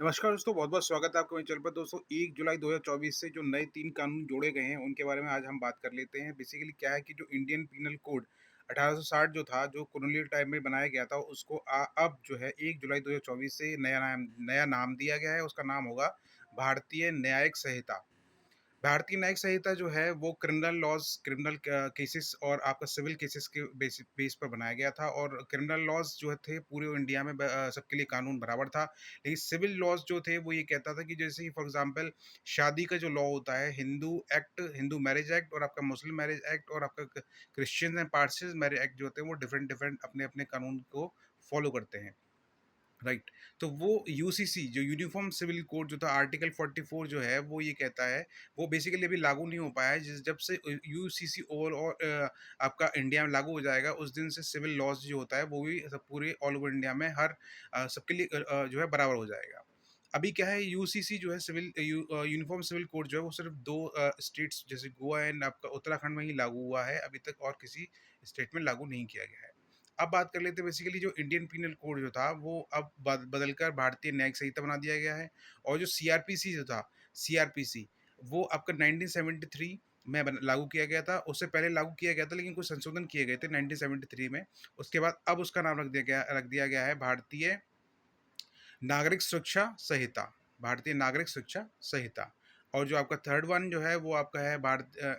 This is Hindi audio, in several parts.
नमस्कार दोस्तों, बहुत-बहुत स्वागत है आपका मेरे चैनल पर। दोस्तों 1 जुलाई 2024 से जो नए 3 कानून जोड़े गए हैं, उनके बारे में आज हम बात कर लेते हैं। बेसिकली क्या है कि जो इंडियन पीनल कोड 1860 जो था, जो कॉलोनियल टाइम में बनाया गया था, उसको अब जो है 1 जुलाई 2024 से नया नाम दिया गया है। उसका नाम होगा भारतीय न्यायिक संहिता। भारतीय न्यायिक संहिता जो है वो क्रिमिनल लॉज़, क्रिमिनल केसेस और आपका सिविल केसेस के बेस पर बनाया गया था। और क्रिमिनल लॉज़ जो थे पूरे इंडिया में सबके लिए कानून बराबर था। लेकिन सिविल लॉज़ जो थे वो ये कहता था कि जैसे कि फॉर एग्ज़ाम्पल शादी का जो लॉ होता है, हिंदू मैरिज एक्ट और आपका मुस्लिम मैरिज एक्ट और आपका क्रिश्चियन एंड पारसीज़ मैरिज एक्ट जो होते हैं वो डिफरेंट अपने-अपने कानून को फ़ॉलो करते हैं। राइट। तो वो यूसीसी जो यूनिफॉर्म सिविल कोड जो था आर्टिकल 44 जो है वो ये कहता है, वो बेसिकली अभी लागू नहीं हो पाया है। जिस जब से यूसीसी ओवरऑल आपका इंडिया में लागू हो जाएगा, उस दिन से सिविल लॉज जो होता है वो भी सब पूरे ऑल ओवर इंडिया में हर सबके लिए जो है बराबर हो जाएगा। अभी क्या है, यूसीसी जो है यूनिफॉर्म सिविल कोड जो है वो सिर्फ दो स्टेट्स जैसे गोवा एंड आपका उत्तराखंड में ही लागू हुआ है, अभी तक और किसी स्टेट में लागू नहीं किया गया है। अब बात कर लेते हैं, बेसिकली जो इंडियन पीनल कोड जो था वो अब बदलकर भारतीय न्यायिक संहिता बना दिया गया है। और जो सीआरपीसी जो था, सीआरपीसी वो आपका 1973 में लागू किया गया था। उससे पहले लागू किया गया था लेकिन कुछ संशोधन किए गए थे 1973 में। उसके बाद अब उसका नाम रख दिया गया है भारतीय नागरिक सुरक्षा संहिता। भारतीय नागरिक सुरक्षा संहिता। और जो आपका थर्ड वन जो है वो आपका है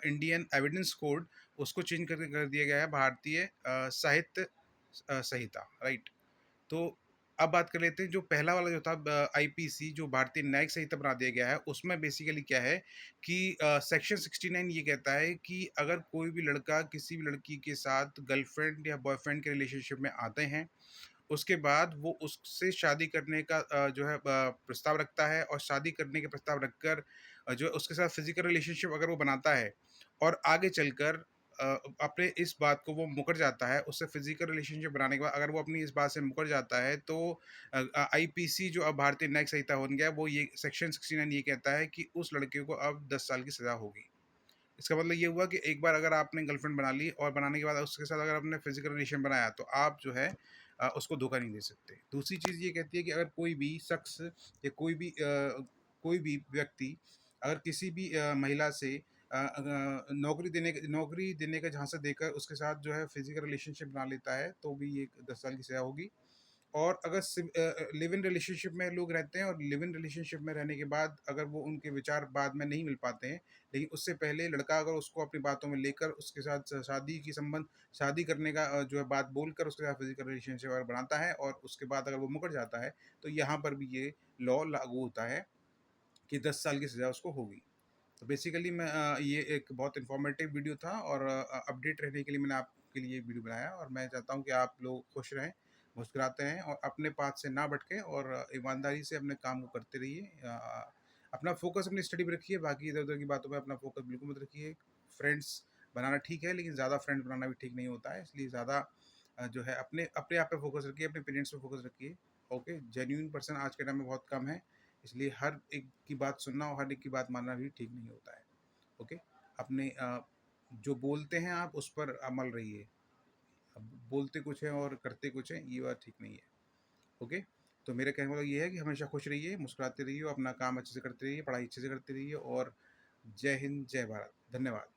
इंडियन एविडेंस कोड। उसको चेंज करके कर दिया गया है भारतीय साहित्य संहिता। राइट। तो अब बात कर लेते हैं, जो पहला वाला जो था आईपीसी जो भारतीय न्यायिक संहिता बना दिया गया है, उसमें बेसिकली क्या है कि सेक्शन 69 ये कहता है कि अगर कोई भी लड़का किसी भी लड़की के साथ गर्लफ्रेंड या बॉयफ्रेंड के रिलेशनशिप में आते हैं, उसके बाद वो उससे शादी करने का जो है प्रस्ताव रखता है, और शादी करने के प्रस्ताव रखकर जो है उसके साथ फिजिकल रिलेशनशिप अगर वो बनाता है और आगे चलकर अपने इस बात को वो मुकर जाता है, उससे फिजिकल रिलेशनशिप बनाने के बाद अगर वो अपनी इस बात से मुकर जाता है, तो आईपीसी जो अब भारतीय न्यायिक संहिता बन गया है, वो ये सेक्शन 69 ये कहता है कि उस लड़के को अब 10 साल की सज़ा होगी। इसका मतलब ये हुआ कि एक बार अगर आपने गर्लफ्रेंड बना ली और बनाने के बाद उसके साथ अगर आपने फिजिकल रिलेशन बनाया, तो आप जो है उसको धोखा नहीं दे सकते। दूसरी चीज़ ये कहती है कि अगर कोई भी शख्स या कोई भी व्यक्ति अगर किसी भी महिला से नौकरी देने का झांसा देकर उसके साथ जो है फिजिकल रिलेशनशिप बना लेता है, तो भी ये 10 साल की सज़ा होगी। और अगर लिव इन रिलेशनशिप में लोग रहते हैं और लिव इन रिलेशनशिप में रहने के बाद अगर वो उनके विचार बाद में नहीं मिल पाते हैं, लेकिन उससे पहले लड़का अगर उसको अपनी बातों में लेकर उसके साथ शादी करने का जो है बात बोलकर उसके साथ फिजिकल रिलेशनशिप अगर बनाता है और उसके बाद अगर वो मुकर जाता है, तो यहाँ पर भी ये लॉ लागू होता है कि 10 साल की सज़ा उसको होगी। तो बेसिकली ये एक बहुत इन्फॉर्मेटिव वीडियो था, और अपडेट रहने के लिए मैंने आपके लिए वीडियो बनाया, और मैं चाहता हूँ कि आप लोग खुश रहें, मुस्कुराते रहें और अपने पाथ से ना भटकें, और ईमानदारी से अपने काम को करते रहिए। अपना फ़ोकस अपनी स्टडी पे रखिए, बाकी इधर-उधर की बातों पे अपना फ़ोकस बिल्कुल मत रखिए। फ्रेंड्स बनाना ठीक है, लेकिन ज़्यादा फ्रेंड्स बनाना भी ठीक नहीं होता है, इसलिए ज़्यादा जो है अपने अपने आप पे फ़ोकस रखिए, अपने पेरेंट्स पे फ़ोकस रखिए। ओके? जेन्युइन पर्सन आज के टाइम में बहुत कम है, इसलिए हर एक की बात सुनना और हर एक की बात मानना भी ठीक नहीं होता है। ओके। अपने जो बोलते हैं आप उस पर अमल रहिए। अब बोलते कुछ है और करते कुछ है, ये बात ठीक नहीं है। ओके। तो मेरा कहने का मतलब ये है कि हमेशा खुश रहिए, मुस्कुराते रहिए, अपना काम अच्छे से करते रहिए, पढ़ाई अच्छे से करते रहिए, और जय हिंद जय भारत। धन्यवाद।